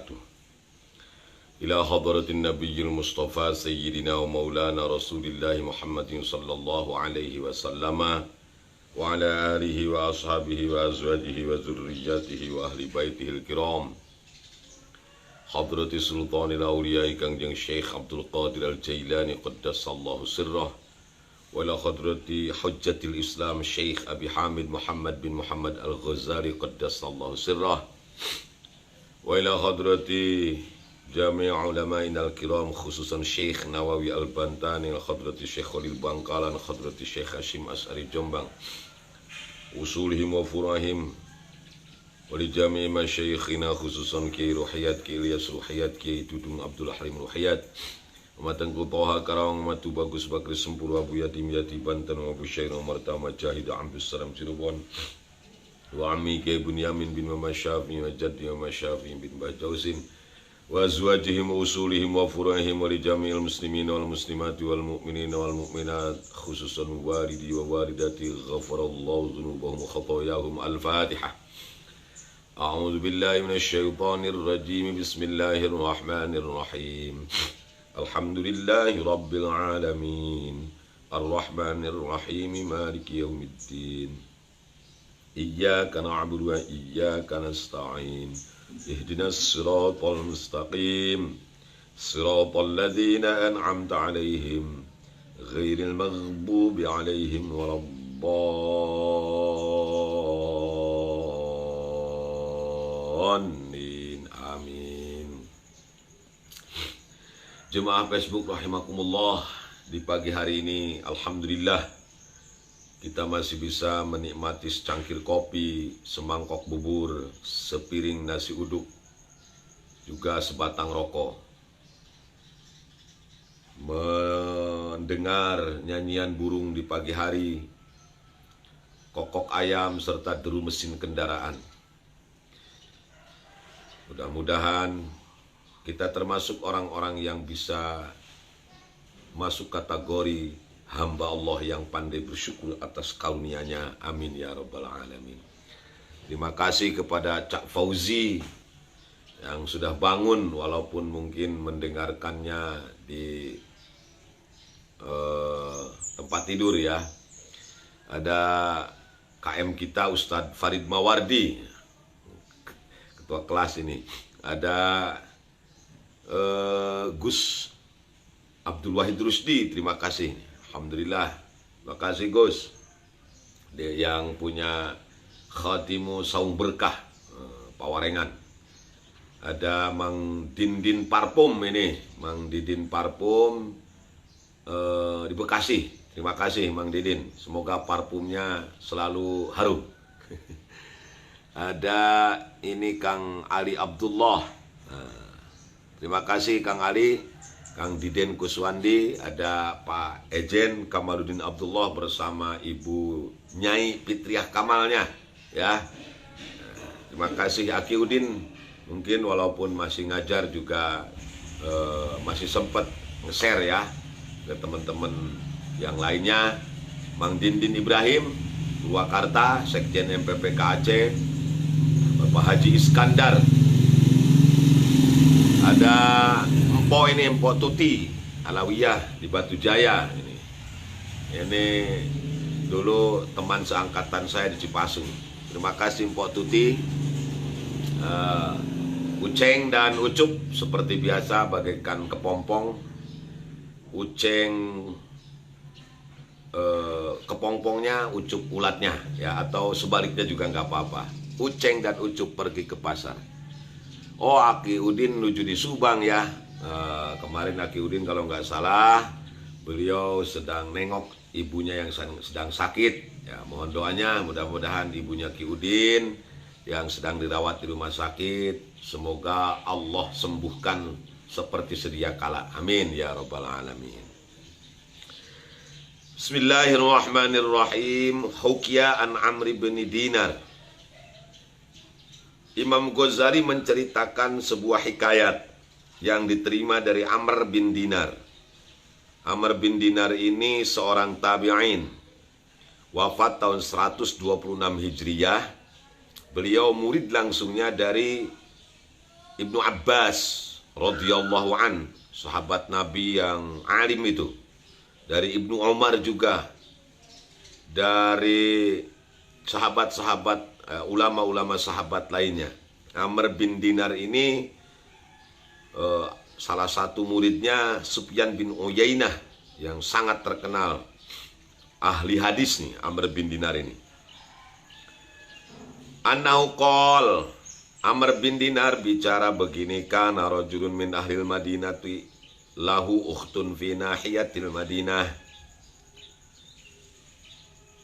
وبركاته. إلى حضرة النبي المصطفى سيدنا ومولانا رسول الله محمد صلى الله عليه وسلم وعلى آله وأصحابه وأزواجه وذرياته وأهل بيته الكرام. حضرة سلطان الأولياء كانجeng Syekh Abdul Qadir Al-Jailani qaddasallahu sirrah, wala hadrati hujjatil Islam Syekh Abi Hamid Muhammad bin Muhammad Al-Ghazali qaddasallahu sirrah, wa ila hadrati jami' ulama'ina al-kiram khususan Syekh Nawawi Al-Bantani, hadrati Syekh Khalil Bangkalan, hadrati Syekh Hashim As'ari Jombang, usulihim wa furahim, wali jami' masyayikhina khususan Kiai Ruhiyat, Kiai Ilyas Ruhiyat, Kiai Dudung Abdul Halim Ruhiyat, Matangku Toha Karawang, Matu Bagus Bakri Sempuru, Abu Yatim Yati Banten, Abu Syair Marta Majahid Ambus Salam Cirebon, wa Ammi Kiai Bunyamin bin Mama Syafi, wa Jaddi Mama Syafi bin Bajausin, wa azwajihim wa usulihim wa furahim, wa li jami'il muslimin wal muslimati wal mu'minin wal mu'minat khususan walidi wa walidati ghafarallahu dhunubahum wa khatayahum. Al-Fatihah. A'udzu billahi minasy syaithanir rajim. Bismillahirrahmanirrahim. Alhamdulillahi rabbil alamin. Ar-Rahmanir Rahim. Maliki yaumiddin. Iyyaka na'budu wa iyyaka nasta'in. Ihdinas siratal mustaqim. Siratal ladzina an'amta 'alaihim ghairil maghdubi 'alaihim waladdallin. Amin. Jemaah Facebook rahimakumullah, di pagi hari ini alhamdulillah kita masih bisa menikmati secangkir kopi, semangkok bubur, sepiring nasi uduk, juga sebatang rokok, mendengar nyanyian burung di pagi hari, kokok ayam serta deru mesin kendaraan. Mudah-mudahan kita termasuk orang-orang yang bisa masuk kategori hamba Allah yang pandai bersyukur atas karunia-Nya. Amin ya rabbal alamin. Terima kasih kepada Cak Fauzi yang sudah bangun walaupun mungkin mendengarkannya di tempat tidur ya. Ada KM kita Ustadz Farid Mawardi, ketua kelas ini. Ada Gus Abdul Wahid Rusdi, terima kasih. Alhamdulillah, terima kasih Gus. Dia yang punya Khatimu Saung Berkah Pawarengan. Ada Mang Dindin Parfum ini, Mang Didin Parfum di Bekasi. Terima kasih Mang Didin, semoga parfumnya selalu harum. Ada ini Kang Ali Abdullah. Terima kasih Kang Ali. Kang Diden Kuswandi, ada Pak Ejen Kamaluddin Abdullah bersama Ibu Nyai Fitriah Kamalnya ya. Terima kasih Aki Udin, mungkin walaupun masih ngajar juga masih sempat nge-share ya ke teman-teman yang lainnya. Mang Dindin Ibrahim Purwakarta, Sekjen MPPK Aceh. Bapak Haji Iskandar, ada Empok ini, Empok Tuti Alawiyah di Batu Jaya ini dulu teman seangkatan saya di Cipasung. Terima kasih Empok Tuti. Uceng dan Ucup seperti biasa bagaikan kepompong. Uceng kepompongnya, Ucup ulatnya ya, atau sebaliknya juga nggak apa-apa. Uceng dan Ucup pergi ke pasar. Oh, Aki Udin menuju di Subang ya. Kemarin Aki Udin kalau nggak salah beliau sedang nengok ibunya yang sedang sakit ya. Mohon doanya, mudah-mudahan ibunya Aki Udin yang sedang dirawat di rumah sakit, semoga Allah sembuhkan seperti sedia kala. Amin ya rabbal alamin. Bismillahirrahmanirrahim. Hukya an Amr bin Dinar. Imam Ghazali menceritakan sebuah hikayat yang diterima dari Amr bin Dinar. Amr bin Dinar ini seorang tabi'in, wafat tahun 126 Hijriyah. Beliau murid langsungnya dari Ibnu Abbas radhiyallahu an, sahabat Nabi yang alim itu, dari Ibnu Umar juga, dari sahabat-sahabat, ulama-ulama sahabat lainnya. Amr bin Dinar ini salah satu muridnya Sufyan bin Uyainah yang sangat terkenal ahli hadis nih, Amr bin Dinar ini. Annahu qol, Amr bin Dinar bicara begini, kana rajulun min ahlil Madinati lahu ukhtun fi nahiyatil Madinah.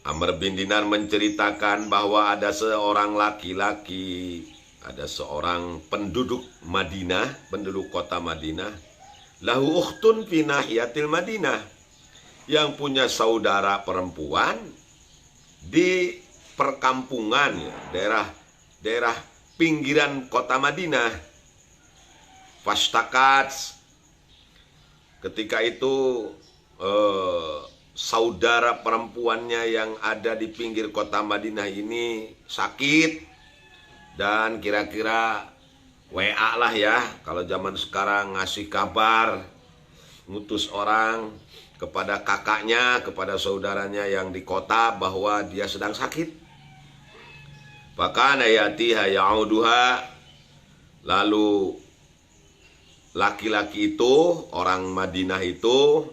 Amr bin Dinar menceritakan bahwa ada seorang laki-laki, ada seorang penduduk Madinah, penduduk kota Madinah, lahu ukhtun fi nahiyatil Madinah, yang punya saudara perempuan di perkampungan, ya, daerah pinggiran kota Madinah. Fastakat, ketika itu saudara perempuannya yang ada di pinggir kota Madinah ini sakit, dan kira-kira WA lah ya, kalau zaman sekarang ngasih kabar, ngutus orang kepada kakaknya, kepada saudaranya yang di kota bahwa dia sedang sakit. Fakana yatiha ya'uduha, lalu laki-laki itu, orang Madinah itu,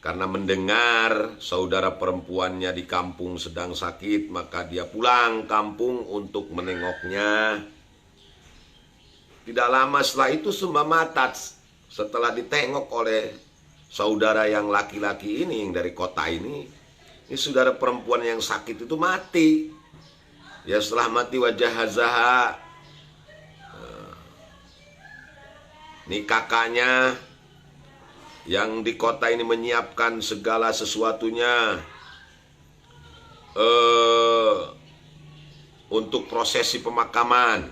karena mendengar saudara perempuannya di kampung sedang sakit, maka dia pulang kampung untuk menengoknya. Tidak lama setelah itu sumamatat, setelah ditengok oleh saudara yang laki-laki ini, yang dari kota ini saudara perempuan yang sakit itu mati. Ya, setelah mati wajah hazaha, ini kakaknya yang di kota ini menyiapkan segala sesuatunya untuk prosesi pemakaman,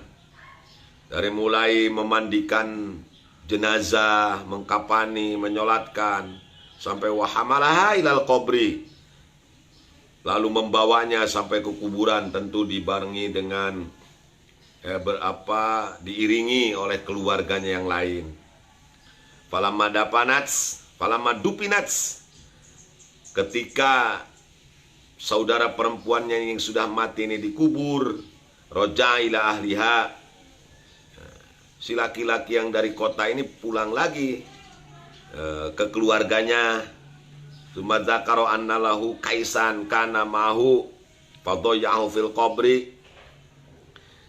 dari mulai memandikan jenazah, mengkafani, menyolatkan, sampai wahamalaha ilal qabri, lalu membawanya sampai ke kuburan, tentu dibarengi dengan diiringi oleh keluarganya yang lain. Falamma dupinats, ketika saudara perempuannya yang sudah mati ini dikubur, roja ila ahliha, si laki-laki yang dari kota ini pulang lagi ke keluarganya. Sumadzakaro annalahu kaisan kana mahu fadoyahu fil qabri.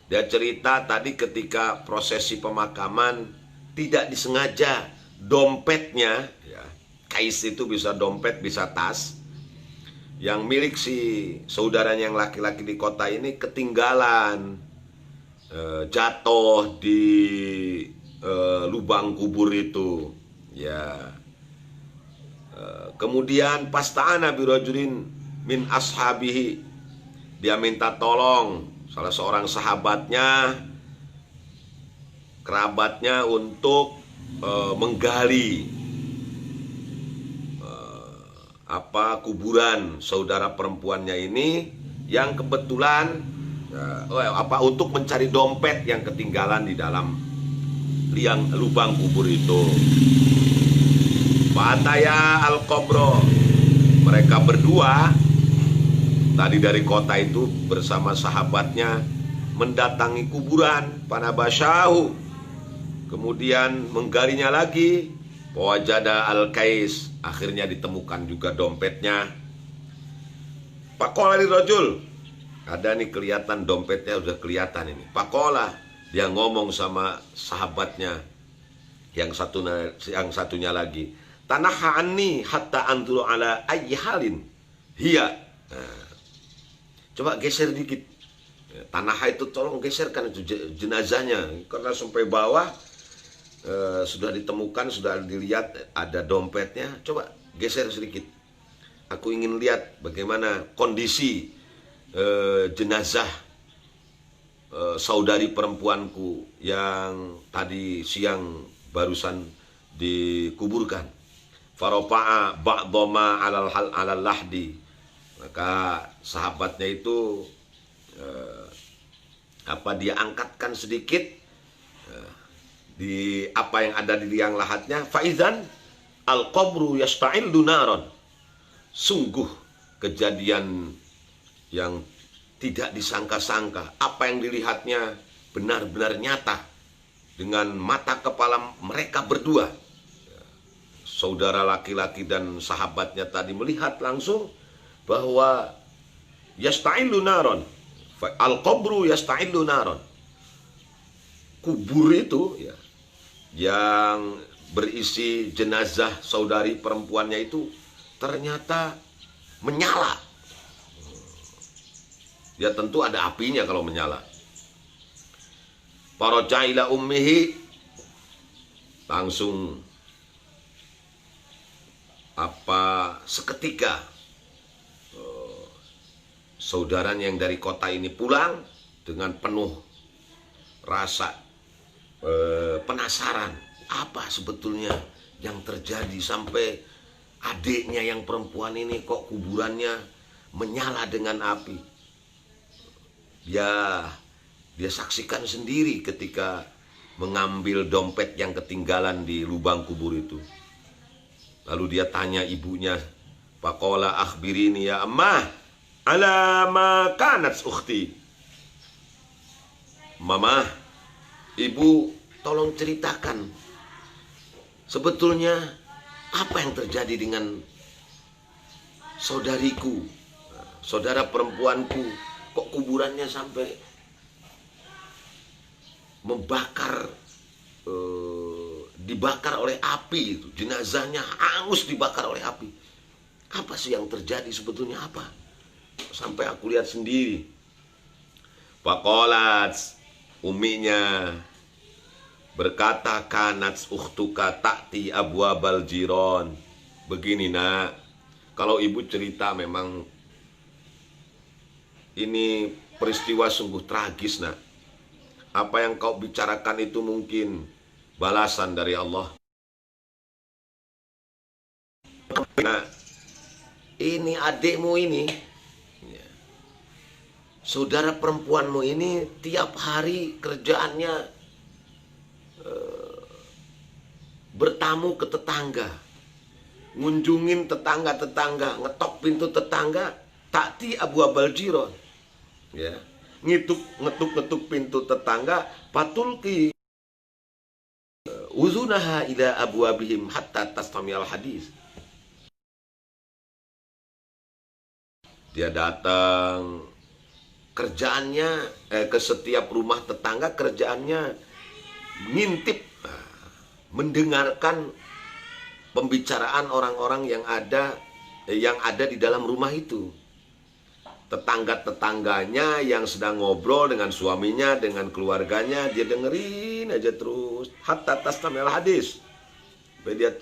Dia cerita tadi ketika prosesi pemakaman tidak disengaja dompetnya, ya, kais itu bisa dompet, bisa tas, yang milik si saudaranya yang laki-laki di kota ini ketinggalan, jatuh di lubang kubur itu, ya. Kemudian pasta'ana birajulin min ashabihi, dia minta tolong salah seorang sahabatnya, kerabatnya, untuk menggali kuburan saudara perempuannya ini yang kebetulan untuk mencari dompet yang ketinggalan di dalam liang lubang kubur itu. Fataya al-qabro, mereka berdua tadi dari kota itu bersama sahabatnya mendatangi kuburan Panabasyahu, kemudian menggalinya lagi. Wajada al-kais, akhirnya ditemukan juga dompetnya. Pakola di rojul, ada nih kelihatan dompetnya, udah kelihatan ini. Pakola, dia ngomong sama sahabatnya yang satunya lagi, tanaha anni hatta anturu ala ayyi halin hiya. Nah, coba geser dikit. Tanaha itu tolong geserkan itu jenazahnya, karena sampai bawah sudah ditemukan, sudah dilihat ada dompetnya. Coba geser sedikit. Aku ingin lihat bagaimana kondisi jenazah saudari perempuanku yang tadi siang barusan dikuburkan. Farofa'a ba'doma alal lahdi, maka sahabatnya itu dia angkatkan sedikit di apa yang ada di liang lahatnya, faizan al-qabru yasta'illu naron. Sungguh kejadian yang tidak disangka-sangka. Apa yang dilihatnya benar-benar nyata dengan mata kepala mereka berdua. Saudara laki-laki dan sahabatnya tadi melihat langsung bahwa yasta'illu naron, al-qabru yasta'illu naron. Kubur itu ya, yang berisi jenazah saudari perempuannya itu ternyata menyala. Ya tentu ada apinya kalau menyala. Faraja ila ummihi, langsung seketika saudaranya yang dari kota ini pulang dengan penuh rasa penasaran, apa sebetulnya yang terjadi sampai adiknya yang perempuan ini kok kuburannya menyala dengan api. Dia saksikan sendiri ketika mengambil dompet yang ketinggalan di lubang kubur itu. Lalu dia tanya ibunya, faqala akhbirini ya ammah ala ma kanat ukhti. Mama, ibu tolong ceritakan sebetulnya apa yang terjadi dengan saudariku, saudara perempuanku, kok kuburannya sampai dibakar oleh api itu, jenazahnya hangus dibakar oleh api. Apa sih yang terjadi sebetulnya, apa? Sampai aku lihat sendiri. Faqalat, uminya berkata, kanat ukhtuka ta'ti abwabal jiron. Begini nak, kalau ibu cerita memang ini peristiwa sungguh tragis nak. Apa yang kau bicarakan itu mungkin balasan dari Allah. Nah, ini adikmu ini, saudara perempuanmu ini tiap hari kerjaannya bertamu ke tetangga, ngunjungin tetangga-tetangga, ngetok pintu tetangga, takti abu abal jiron, ya, ngetuk pintu tetangga, patulki uzunaha ila abwabihim hatta tastamiyal hadis. Dia datang, kerjaannya ke setiap rumah tetangga, kerjaannya ngintip, mendengarkan pembicaraan orang-orang yang ada di dalam rumah itu. Tetangga-tetangganya yang sedang ngobrol dengan suaminya, dengan keluarganya, dia dengerin aja terus. Hatta tastamil hadis. Dia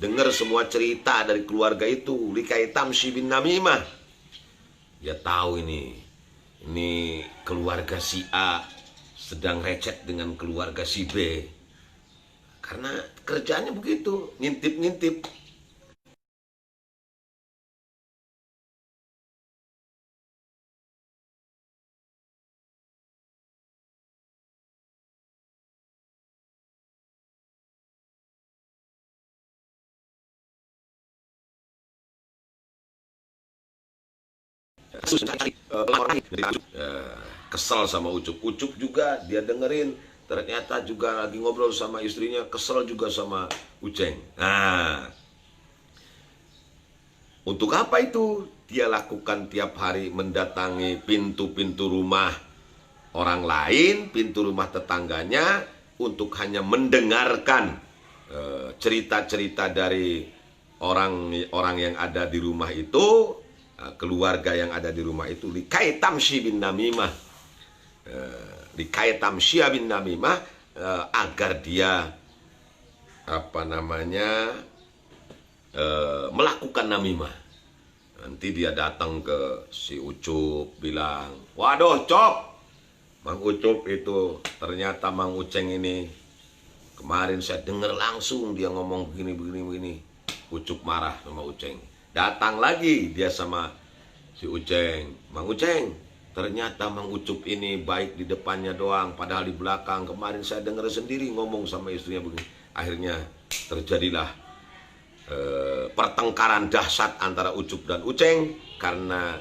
dengar semua cerita dari keluarga itu. Likai tamshi bin namimah. Dia tahu ini keluarga si A sedang recet dengan keluarga si B. Karena kerjaannya begitu, ngintip-ngintip. Kesel sama Ucup. Ucup juga dia dengerin, ternyata juga lagi ngobrol sama istrinya, kesel juga sama Uceng. Nah, untuk apa itu dia lakukan tiap hari, mendatangi pintu-pintu rumah orang lain, pintu rumah tetangganya, untuk hanya mendengarkan cerita-cerita dari orang yang ada di rumah itu, keluarga yang ada di rumah itu. Likai tamshi bin namimah, likai tamshi bin namimah, agar dia melakukan namimah. Nanti dia datang ke si Ucup, bilang, waduh Cop, Mang Ucup itu ternyata Mang Uceng ini kemarin saya dengar langsung dia ngomong begini. Ucup marah sama Uceng. Datang lagi dia sama si Uceng, Mang Uceng, Ternyata Mang Ucup ini baik di depannya doang, padahal di belakang. Kemarin saya dengar sendiri ngomong sama istrinya begini. Akhirnya terjadilah pertengkaran dahsyat antara Ucup dan Uceng karena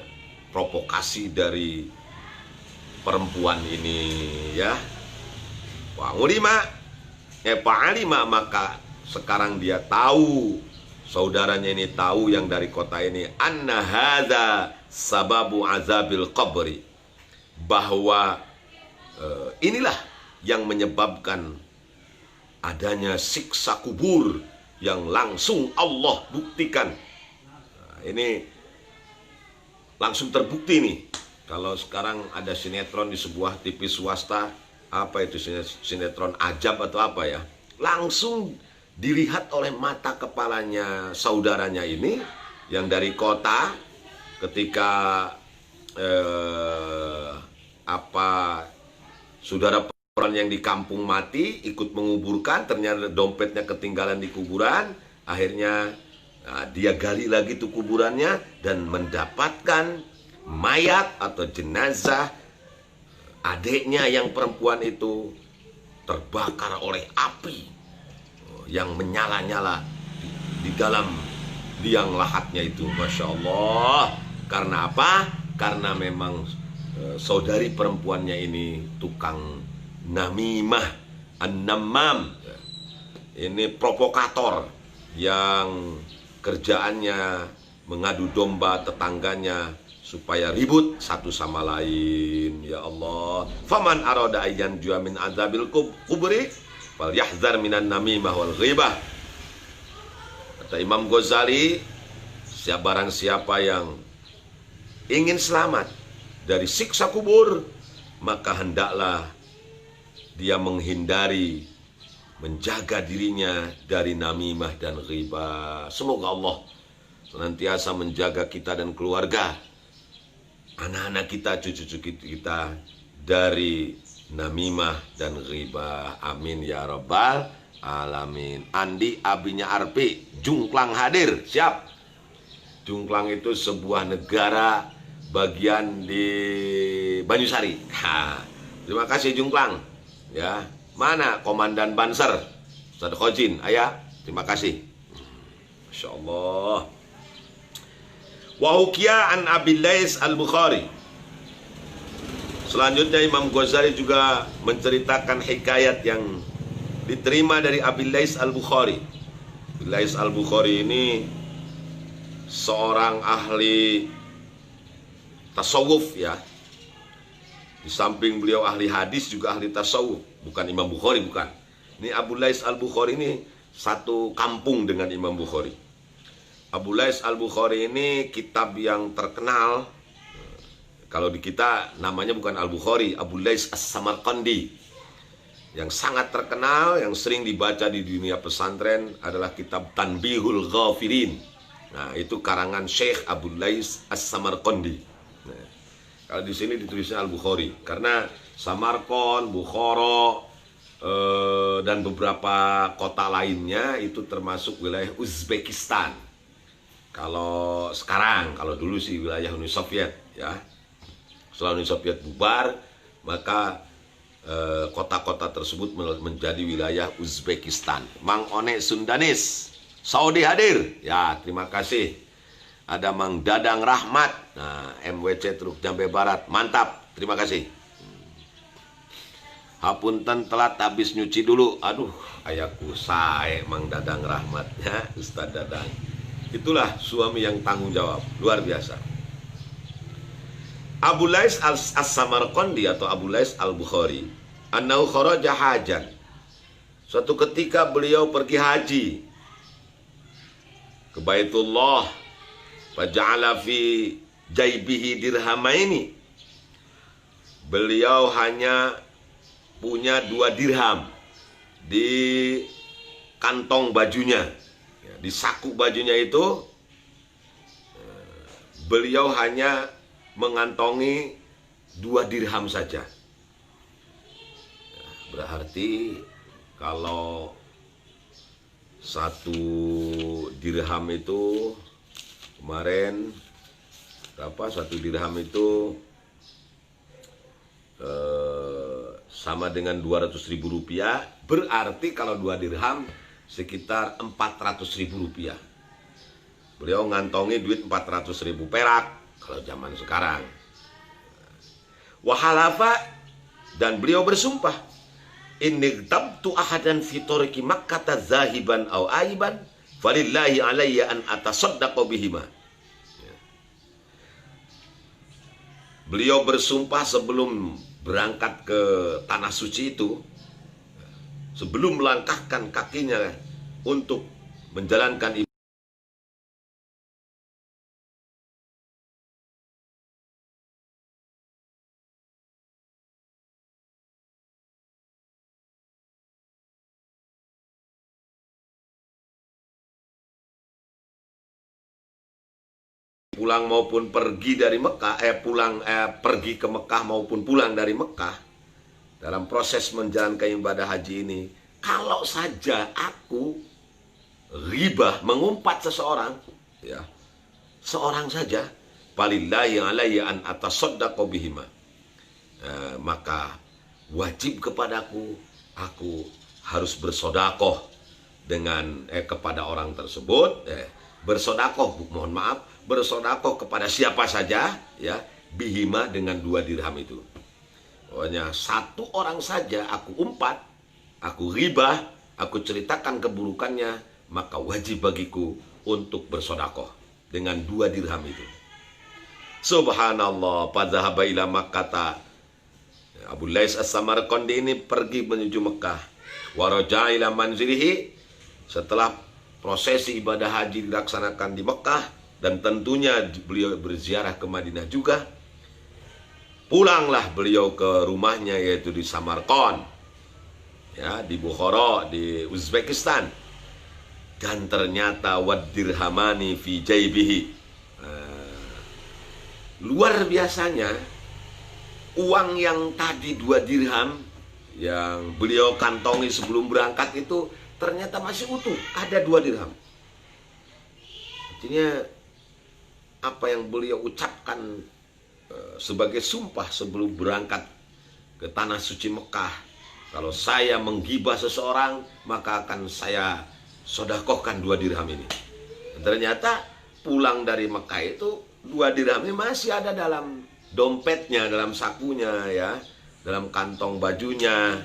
provokasi dari perempuan ini ya. Pak Alima, maka sekarang dia tahu, saudaranya ini tahu yang dari kota ini, anna hadza sababu azabil qabri, bahwa inilah yang menyebabkan adanya siksa kubur yang langsung Allah buktikan. Nah, ini langsung terbukti nih. Kalau sekarang ada sinetron di sebuah TV swasta, apa itu sinetron ajab atau apa ya, langsung dilihat oleh mata kepalanya saudaranya ini yang dari kota. Ketika saudara perempuan yang di kampung mati ikut menguburkan, ternyata dompetnya ketinggalan di kuburan. Akhirnya dia gali lagi tuh kuburannya dan mendapatkan mayat atau jenazah adiknya yang perempuan itu terbakar oleh api yang menyala-nyala di dalam liang lahatnya itu. Masya Allah. Karena apa? Karena memang saudari perempuannya ini tukang namimah, an-namam. Ini provokator yang kerjaannya mengadu domba tetangganya supaya ribut satu sama lain. Ya Allah. Faman arada ayyan jua min azabil kubri fal yahzar minan namimah wal ghibah. Kata Imam Ghazali, barang siapa yang ingin selamat dari siksa kubur, maka hendaklah dia menghindari, menjaga dirinya dari namimah dan ghibah. Semoga Allah senantiasa menjaga kita dan keluarga, anak-anak kita, cucu-cucu kita dari namimah dan ghibah. Amin ya rabbal alamin. Andi abinya Arpi, Jungklang hadir. Siap. Jungklang itu sebuah negara bagian di Banyusari. Terima kasih Jungklang. Ya, mana Komandan Banser? Ustaz Khojin, ayah. Terima kasih. Masya Allah. Wahukia an Abilais al-Bukhari. Selanjutnya Imam Ghazali juga menceritakan hikayat yang diterima dari Abilais al-Bukhari. Abilais al-Bukhari ini seorang ahli tasawuf ya. Di samping beliau ahli hadis juga ahli tasawuf. Bukan Imam Bukhari, bukan. Ini Abilais al-Bukhari ini satu kampung dengan Imam Bukhari. Abilais al-Bukhari ini kitab yang terkenal. Kalau di kita namanya bukan Al-Bukhari, Abilais As-Samarqandi. Yang sangat terkenal, yang sering dibaca di dunia pesantren adalah kitab Tanbihul Ghafilin. Nah, itu karangan Syekh Abilais As-Samarqandi. Nah, kalau di sini ditulisnya Al-Bukhari karena Samarkand, Bukhara, dan beberapa kota lainnya itu termasuk wilayah Uzbekistan. Kalau sekarang, kalau dulu sih wilayah Uni Soviet ya. Setelah Uni Soviet bubar, maka kota-kota tersebut menjadi wilayah Uzbekistan. Mang One Sundanis, Saudi hadir. Ya, terima kasih. Ada Mang Dadang Rahmat. Nah, MWC Truk Jambe Barat. Mantap. Terima kasih. Hapunten telat habis nyuci dulu. Aduh, ayahku sae Mang Dadang Rahmat ya, Ustaz Dadang. Itulah suami yang tanggung jawab. Luar biasa. Abilais As-Samarqandi atau Abilais al-Bukhari, annahu kharaja hajan. Suatu ketika beliau pergi haji ke Baitullah, faja'ala fi jaibihi dirhamaini. Beliau hanya punya 2 dirham di kantong bajunya, di saku bajunya itu. Beliau hanya mengantongi 2 dirham saja. Berarti kalau 1 dirham itu kemarin berapa? 1 dirham itu sama dengan 200.000 rupiah. Berarti kalau 2 dirham sekitar 400.000 rupiah. Beliau ngantongi duit 400.000 perak kalau zaman sekarang. Wahalafa, dan beliau bersumpah, inni tabtu ahadan fi tariqi Makkah zahiban aw aiban falillahi alayya an atasaddaqa bihima. Beliau bersumpah sebelum berangkat ke tanah suci itu, sebelum melangkahkan kakinya untuk menjalankan ibadah. Pulang maupun pergi dari Mekah, pergi ke Mekah maupun pulang dari Mekah, dalam proses menjalankan ibadah haji ini, kalau saja aku ghibah, mengumpat seseorang, ya, seorang saja, walillahi alayya an atasaddaqa bihima, maka wajib kepadaku, aku harus bersodakoh dengan kepada orang tersebut, bersodakoh, mohon maaf, bersodakoh kepada siapa saja, ya, bihima, dengan 2 dirham itu. Pokoknya satu orang saja aku umpat, aku ghibah, aku ceritakan keburukannya, maka wajib bagiku untuk bersodakoh dengan 2 dirham itu. Subhanallah, fadzahaba ila Makkah. Abu Lais As-Samarqandi ini pergi menuju Mekah. Waraja ila manzilihi, setelah prosesi ibadah haji dilaksanakan di Mekah, dan tentunya beliau berziarah ke Madinah juga. Pulanglah beliau ke rumahnya, yaitu di Samarkand, ya, di Bukhara, di Uzbekistan. Dan ternyata wad dirhamani fi jaibihi. Luar biasanya, uang yang tadi 2 dirham yang beliau kantongi sebelum berangkat itu ternyata masih utuh, ada 2 dirham. Artinya apa yang beliau ucapkan sebagai sumpah sebelum berangkat ke tanah suci Mekah, kalau saya menggibah seseorang, maka akan saya sodakohkan 2 dirham ini. Dan ternyata pulang dari Mekah itu 2 dirham ini masih ada dalam dompetnya, dalam sakunya, ya, dalam kantong bajunya.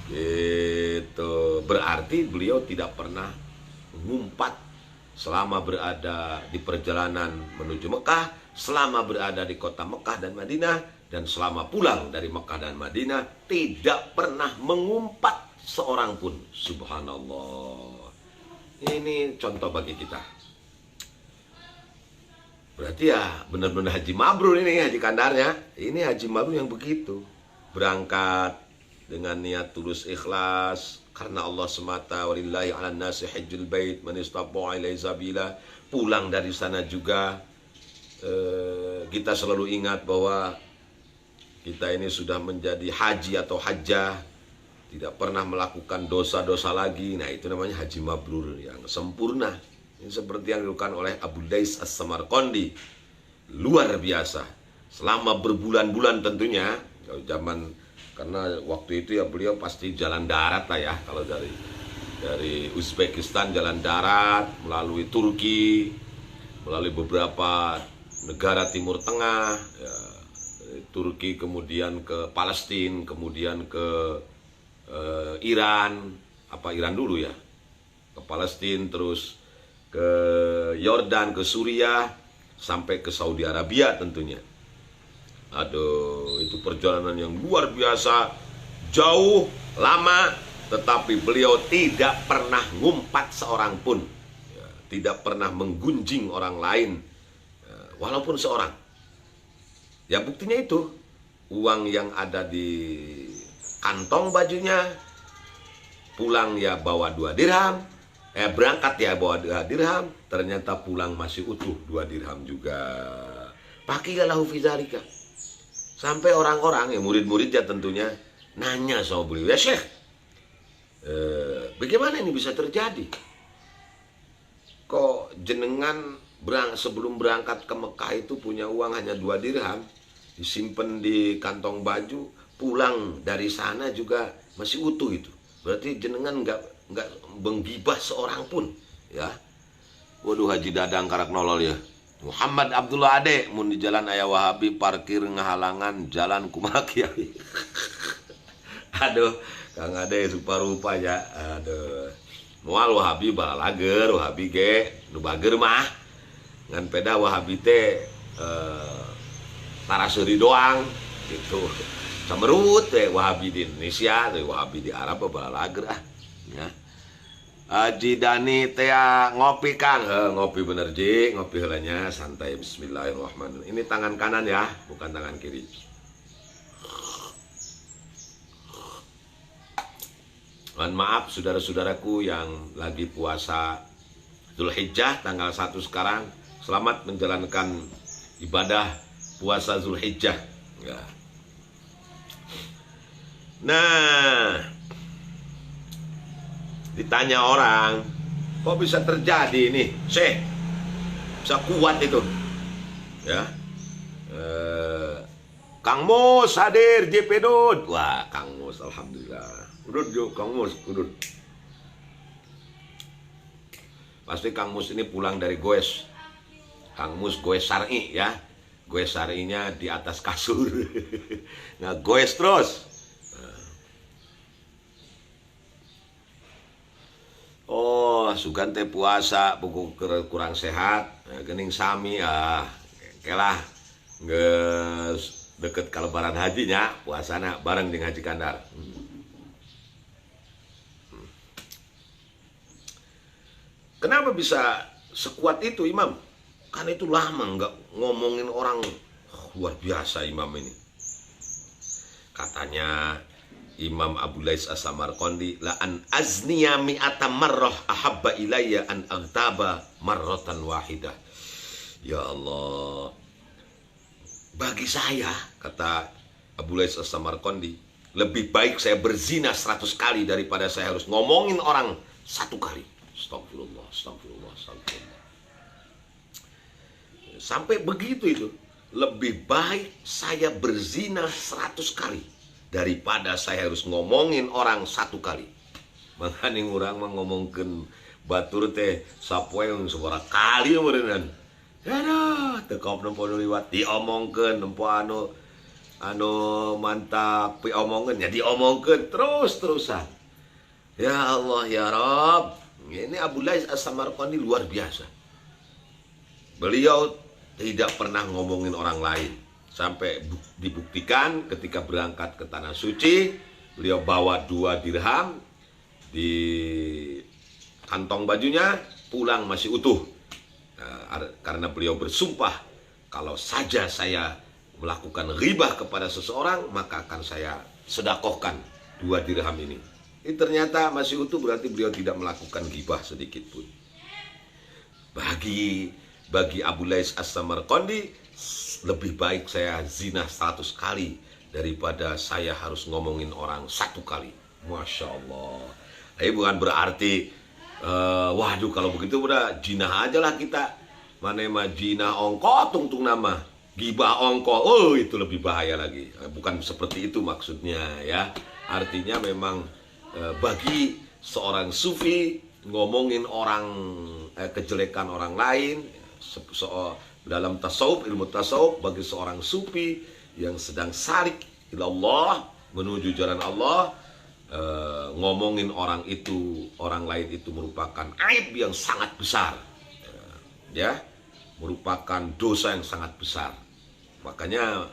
Gitu. Berarti beliau tidak pernah mengumpat selama berada di perjalanan menuju Mekah, selama berada di kota Mekah dan Madinah, dan selama pulang dari Mekah dan Madinah, tidak pernah mengumpat seorang pun. Subhanallah. Ini contoh bagi kita. Berarti ya benar-benar haji mabrur ini, haji kandarnya. Ini haji mabrur yang begitu. Berangkat dengan niat tulus ikhlas karena Allah semata, walillahi 'alan nasi hajjul bait man istata'a ilaihi sabila. Pulang dari sana juga kita selalu ingat bahwa kita ini sudah menjadi haji atau hajjah, tidak pernah melakukan dosa-dosa lagi. Nah, itu namanya haji mabrur yang sempurna. Ini seperti yang dilakukan oleh Abu Lais As-Samarqandi. Luar biasa. Selama berbulan-bulan tentunya, karena waktu itu ya beliau pasti jalan darat lah ya. Kalau dari Uzbekistan jalan darat, melalui Turki, melalui beberapa negara Timur Tengah, ya, Turki, kemudian ke Palestina, kemudian ke Iran, Iran dulu ya, ke Palestina, terus ke Yordan, ke Suriah, sampai ke Saudi Arabia tentunya. Aduh, itu perjalanan yang luar biasa, jauh, lama, tetapi beliau tidak pernah ngumpat seorang pun, ya, tidak pernah menggunjing orang lain, ya, walaupun seorang. Ya, buktinya itu, uang yang ada di kantong bajunya, pulang ya bawa 2 dirham, berangkat ya bawa 2 dirham, ternyata pulang masih utuh 2 dirham juga. Pakilahu fi dzalika. Sampai orang-orang, ya murid-muridnya tentunya, nanya sama beliau, ya Syekh, bagaimana ini bisa terjadi? Kok jenengan sebelum berangkat ke Mekah itu punya uang hanya 2 dirham, disimpan di kantong baju, pulang dari sana juga masih utuh itu. Berarti jenengan nggak menggibah seorang pun, ya. Waduh, Haji Dadang karak nolol ya. Muhammad Abdullah Ade mun di jalan aya Wahabi parkir ngahalangan jalan kumaha kiai. Aduh, Kang Ade rupa-rupa ya. Aduh. Moal Wahabi balalager, Wahabi ge nu bager mah. Ngan peda Wahabi teh taraseuri doang gitu. Samerut teh Wahabi di Indonesia, teh Wahabi di Arab balalager ah. Ya. Haji Dani teh ngopi Kang, ngopi bener Ji, ngopi heulanya santai. Bismillahirrahmanirrahim. Ini tangan kanan ya, bukan tangan kiri. Mohon maaf saudara-saudaraku yang lagi puasa Zulhijjah tanggal 1 sekarang, selamat menjalankan ibadah puasa Zulhijjah. Ya. Nah, ditanya orang, kok bisa terjadi ini? Syekh, bisa kuat itu? Ya, Kang Mus hadir JP Dud. Wah, Kang Mus, alhamdulillah. Udud yuk, Kang Mus, udud. Pasti Kang Mus ini pulang dari goes. Kang Mus goes syar'i ya. Goes syar'inya di atas kasur. Nah, goes terus. Oh, sugan teh puasa buku kurang sehat, gening sami kelah geus deket ka lebaran haji nya, puasana bareng dengan Haji Kandar. Kenapa bisa sekuat itu Imam? Kan itu lama nggak ngomongin orang. Luar biasa Imam ini. Katanya Imam Abu Lais As-Samarqandi, la an azniya mi'ata marrah ahabba ilayya an aghtaba marratan wahidah. Ya Allah, bagi saya, kata Abu Lais As-Samarqandi, lebih baik saya berzina 100 kali daripada saya harus ngomongin orang 1 kali. Astagfirullah, astagfirullah, astagfirullah. Sampai begitu itu. Lebih baik saya berzina 100 kali daripada saya harus ngomongin orang 1 kali. Makanya orang ngomongkan batur teh sapoe sabaraha kali meureunnan. Aduh, teu kaop nempo liwat diomongkeun, nempo anu mantap diomongkeun, ya diomongkeun terus-terusan. Ya Allah ya Rabb. Ini Abu Lais As-Samarqandi luar biasa. Beliau tidak pernah ngomongin orang lain. Sampai dibuktikan ketika berangkat ke Tanah Suci, beliau bawa 2 dirham di kantong bajunya, pulang masih utuh. Karena beliau bersumpah, kalau saja saya melakukan ghibah kepada seseorang, maka akan saya sedekahkan 2 dirham ini. Ini ternyata masih utuh, berarti beliau tidak melakukan ghibah sedikit pun. Bagi Abu Lais As-Samarqandi, lebih baik saya zina 100 kali daripada saya harus ngomongin orang 1 kali. Masya Allah. Tapi bukan berarti waduh kalau begitu udah jinah aja lah kita. Mana mah jinah ongko tungtung nama gibah ongko. Oh, itu lebih bahaya lagi. Bukan seperti itu maksudnya ya. Artinya memang bagi seorang sufi ngomongin orang kejelekan orang lain dalam tasawuf, ilmu tasawuf, bagi seorang sufi yang sedang salik ilallah, menuju jalan Allah, ngomongin orang lain itu merupakan aib yang sangat besar, ya, merupakan dosa yang sangat besar. Makanya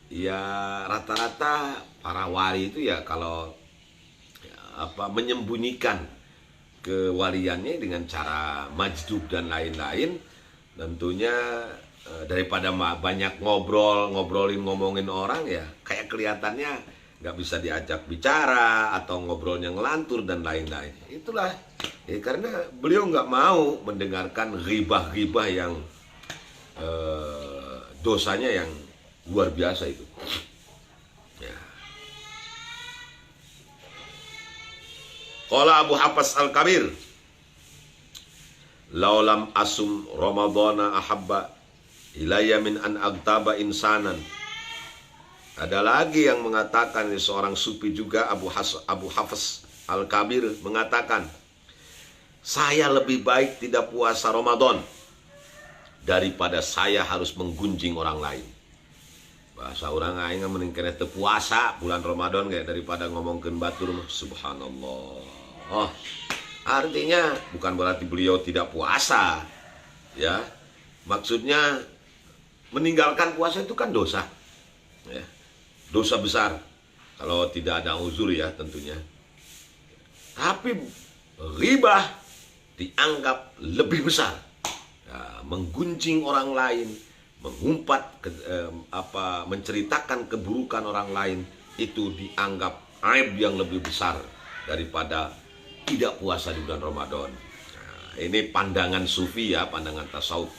ya rata-rata para wali itu ya kalau menyembunyikan kewaliannya dengan cara majdub dan lain-lain, tentunya daripada banyak ngomongin orang ya kayak kelihatannya nggak bisa diajak bicara atau ngobrolnya ngelantur dan lain-lain. Itulah ya, karena beliau nggak mau mendengarkan ghibah-ghibah yang dosanya yang luar biasa itu. Ya. Qala Abu Hafs Al-Kabir, laulam asum Ramadana ahabba ilayya min an agtaba insanan Ada lagi yang mengatakan, ini seorang sufi juga, Abu Hafs Al-Kabir mengatakan, saya lebih baik tidak puasa Ramadan daripada saya harus menggunjing orang lain. Bahasa orang aing mending kena teu puasa bulan Ramadan kayak daripada ngomongkeun batur. Subhanallah. Oh, artinya bukan berarti beliau tidak puasa. Ya. Maksudnya meninggalkan puasa itu kan dosa. Ya. Dosa besar. Kalau tidak ada uzur ya tentunya. Tapi ghibah dianggap lebih besar. Ya, menggunjing orang lain, mengumpat menceritakan keburukan orang lain itu dianggap aib yang lebih besar daripada tidak puasa di bulan Ramadan. Nah, ini pandangan sufi ya, pandangan tasawuf.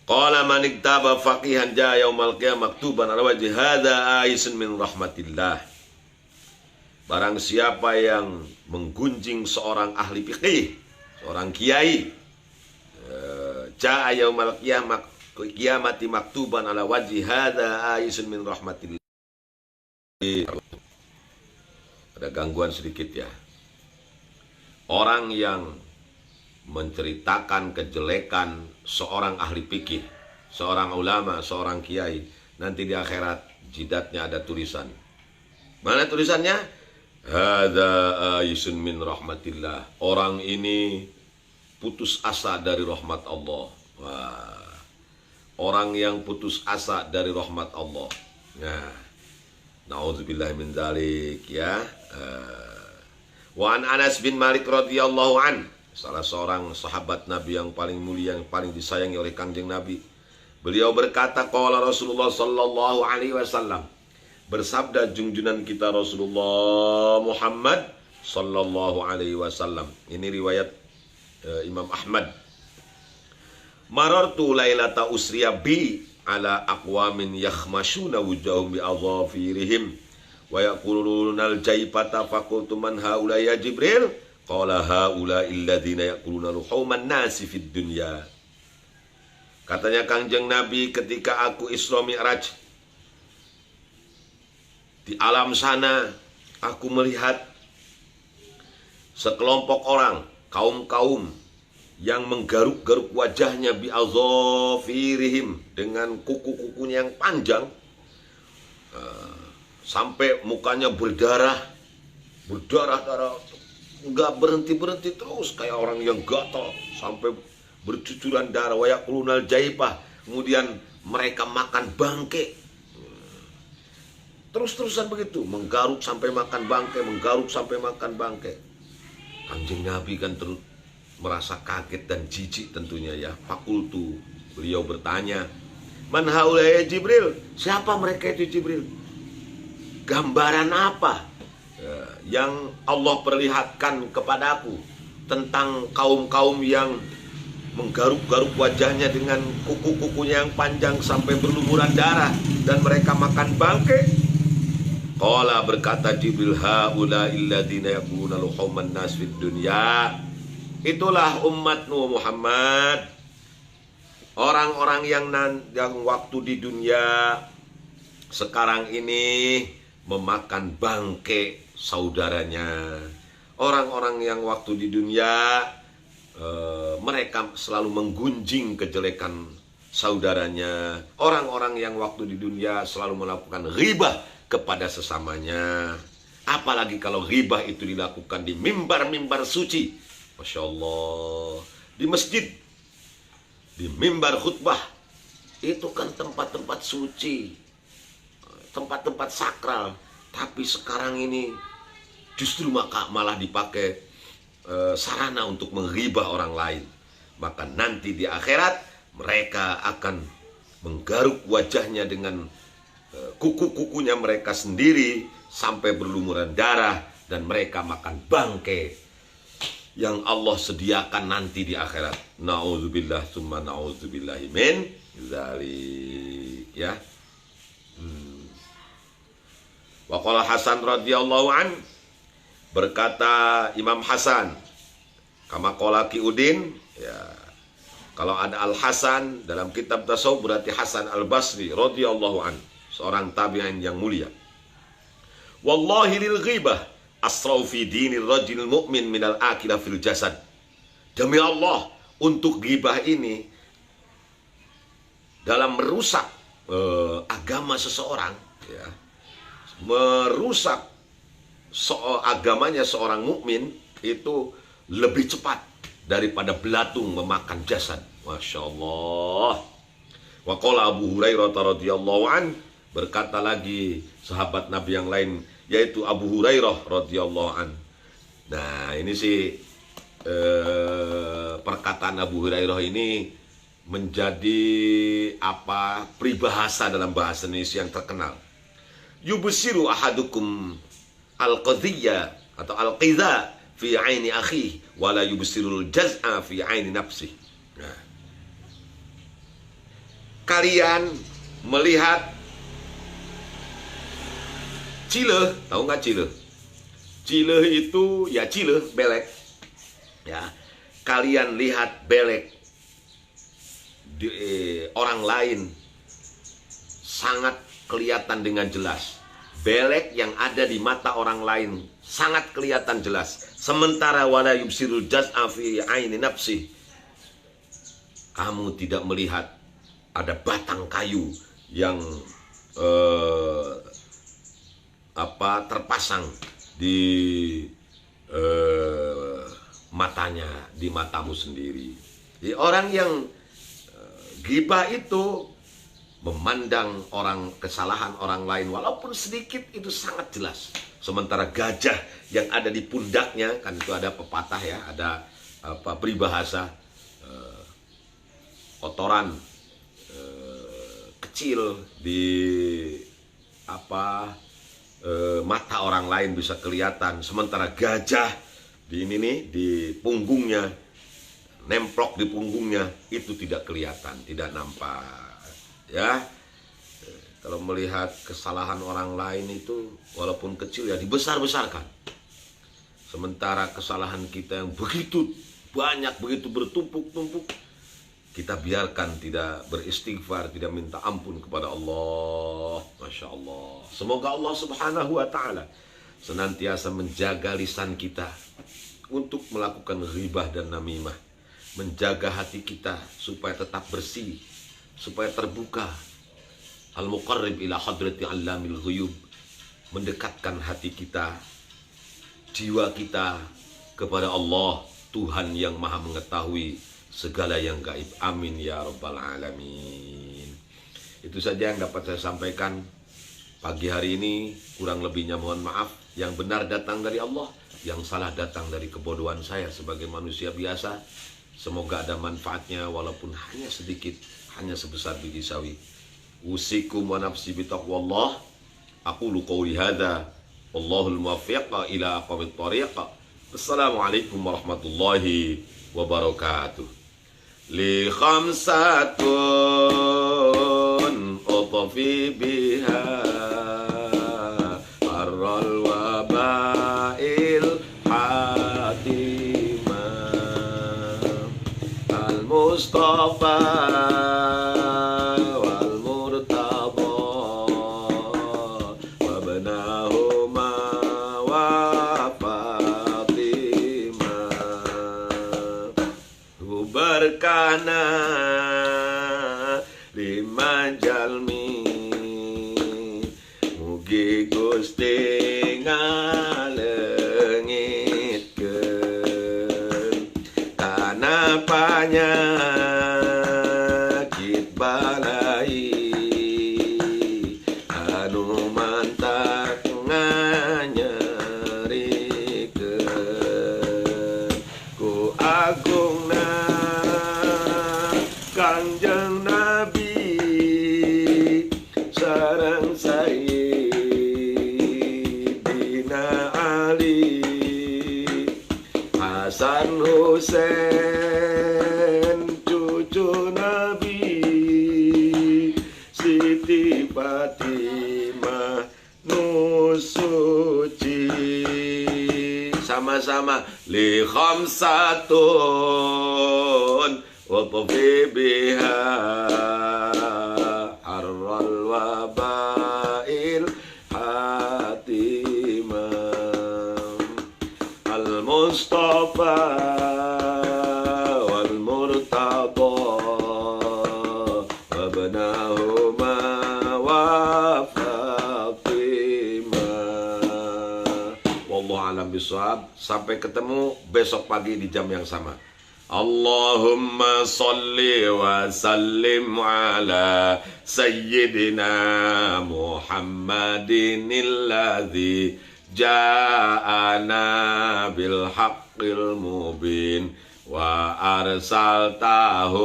Qala man iktaba faqihan ja yaumal qiyamah maktuban ala wajhi hadza aisun min rahmatillah. Barang siapa yang menggunjing seorang ahli fikih, seorang kiai, Ja'a yaumal qiyamati maktuban ala wajhi hadza aisun min rahmatillah. Ada gangguan sedikit ya. Orang yang menceritakan kejelekan seorang ahli fikih, seorang ulama, seorang kiai, nanti di akhirat jidatnya ada tulisan. Mana tulisannya? Hadza aisun min rahmatillah. Orang ini putus asa dari rahmat Allah. Wah. Orang yang putus asa dari rahmat Allah. Nah, naudzubillah min dzalik ya. Wa an Anas bin Malik radhiyallahu an, salah seorang sahabat Nabi yang paling mulia, yang paling disayangi oleh Kangjeng Nabi. Beliau berkata, qala Rasulullah sallallahu alaihi wasallam. Bersabda junjunan kita Rasulullah Muhammad sallallahu alaihi wasallam. Ini riwayat Imam Ahmad. Marartu lailata usriya bi ala aqwamin yakhmashuna wujahum bi adhafirihim wa yaquluna al-jaybata faqultu man haula ya Jibril qala haula alladziina yaquluna luhuman nasi fid dunya. Katanya Kangjeng Nabi, ketika aku Isra Mi'raj di alam sana, aku melihat sekelompok orang, kaum-kaum yang menggaruk-garuk wajahnya bi'adzafirihim, dengan kuku-kukunya yang panjang, sampai mukanya berdarah, nggak berhenti terus kayak orang yang gatal sampai bercucuran darah. Wa yaqulunal jaybah, kemudian mereka makan bangke, terus-terusan begitu, menggaruk sampai makan bangke, menggaruk sampai makan bangke. Kanjeng Nabi kan terus merasa kaget dan jijik tentunya ya. Fakultu, beliau bertanya, man haula ya Jibril, siapa mereka itu Jibril? Gambaran apa yang Allah perlihatkan kepadaku tentang kaum-kaum yang menggaruk-garuk wajahnya dengan kuku-kukunya yang panjang sampai berlumuran darah dan mereka makan bangke? Qala, berkata Jibril, haula alladziina yaquluna luhuman nas fid dunya. Itulah umatmu Muhammad, orang-orang yang waktu di dunia sekarang ini memakan bangke saudaranya. Orang-orang yang waktu di dunia mereka selalu menggunjing kejelekan saudaranya. Orang-orang yang waktu di dunia selalu melakukan ghibah kepada sesamanya. Apalagi kalau ghibah itu dilakukan di mimbar-mimbar suci. Masya Allah, di masjid, di mimbar khutbah, itu kan tempat-tempat suci, tempat-tempat sakral. Tapi sekarang ini justru malah dipakai sarana untuk menghibah orang lain. Maka nanti di akhirat mereka akan menggaruk wajahnya dengan kuku-kukunya mereka sendiri sampai berlumuran darah, dan mereka makan bangke yang Allah sediakan nanti di akhirat. Nauzubillah summa nauzubillahi min dzalik ya. Wa qala Hasan radhiyallahu an, berkata Imam Hasan, kama qala Qiudin ya, Kalau ada Al-Hasan dalam kitab tasawuf berarti Hasan Al-Basri radhiyallahu an, seorang tabi'in yang mulia. Wallahi lil ghibah asrau fi dinir rajul mu'min minal akilah fil jasad. Demi Allah, untuk ghibah ini dalam merusak agama seseorang, ya, merusak agamanya seorang mukmin itu lebih cepat daripada belatung memakan jasad. Masya Allah. Wa qala Abu Hurairah radhiyallahu an, berkata lagi sahabat Nabi yang lain, yaitu Abu Hurairah radhiyallahu an. Nah, ini sih perkataan Abu Hurairah ini menjadi peribahasa dalam bahasa Indonesia yang terkenal. Yubsiru ahadukum al-qadhiyya atau al-qidha fi aini akhi wala yubsirul jaz'a fi aini nafsi. Nah, kalian melihat cileh, tahu nggak cileh? Cileh itu ya cileh, belek. Ya, kalian lihat belek di orang lain sangat kelihatan dengan jelas. Belek yang ada di mata orang lain sangat kelihatan jelas. Sementara wala yubsirul jaz'a fi aini nafsi, kamu tidak melihat ada batang kayu yang terpasang di matanya, di matamu sendiri. Jadi orang yang ghibah itu memandang kesalahan orang lain walaupun sedikit itu sangat jelas. Sementara gajah yang ada di pundaknya, kan itu ada pepatah ya, ada peribahasa, kotoran kecil di mata orang lain bisa kelihatan, sementara gajah di di punggungnya, nemplok di punggungnya, itu tidak kelihatan, tidak nampak. Ya, kalau melihat kesalahan orang lain itu walaupun kecil ya dibesar-besarkan. Sementara kesalahan kita yang begitu banyak, begitu bertumpuk-tumpuk, kita biarkan, tidak beristighfar, tidak minta ampun kepada Allah. Masya Allah. Semoga Allah subhanahu wa ta'ala senantiasa menjaga lisan kita untuk melakukan ghibah dan namimah, menjaga hati kita supaya tetap bersih, supaya terbuka. Al-muqarrib ila hadrati allamil ghuyub, mendekatkan hati kita, jiwa kita kepada Allah, Tuhan yang maha mengetahui segala yang gaib. Amin ya rabbal alamin. Itu saja yang dapat saya sampaikan pagi hari ini. Kurang lebihnya mohon maaf. Yang benar datang dari Allah, yang salah datang dari kebodohan saya sebagai manusia biasa. Semoga ada manfaatnya walaupun hanya sedikit, hanya sebesar biji sawi. Usikum wa nafsi bitaqwallah. Aqulu qawli hadza wallahul muwaffiq ila aqwamit thariq. Assalamualaikum warahmatullahi wabarakatuh. Li khamsatun utfi biha arral wabail hatimah al mustafa wal murtada wabnahuma wa fatimah berkana lima jalmi mugi Gusti ngalengitkeun kana panyakit balai anu mantak nganyerikeun ku agungna Kanjeng Nabi sareng Sayyidina Ali Hasan Husain cucu Nabi Siti Fatimah nusuci. Sama-sama li khamsatun wa واطفي بها حر الوباء الحاتمة المصطفى والمرتضى وابنهما وفاطمة. Wallahu a'lam bishawab. Sampai ketemu besok pagi di jam yang sama. Allahumma salli wa sallim ala sayyidina Muhammadin alladzi ja'ana bil haqqil mubin wa arsaltahu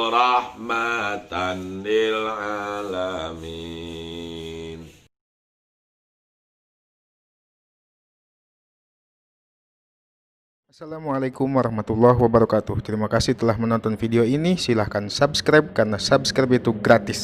rahmatan lil alamin. Assalamualaikum warahmatullahi wabarakatuh. Terima kasih telah menonton video ini. Silahkan subscribe karena subscribe itu gratis.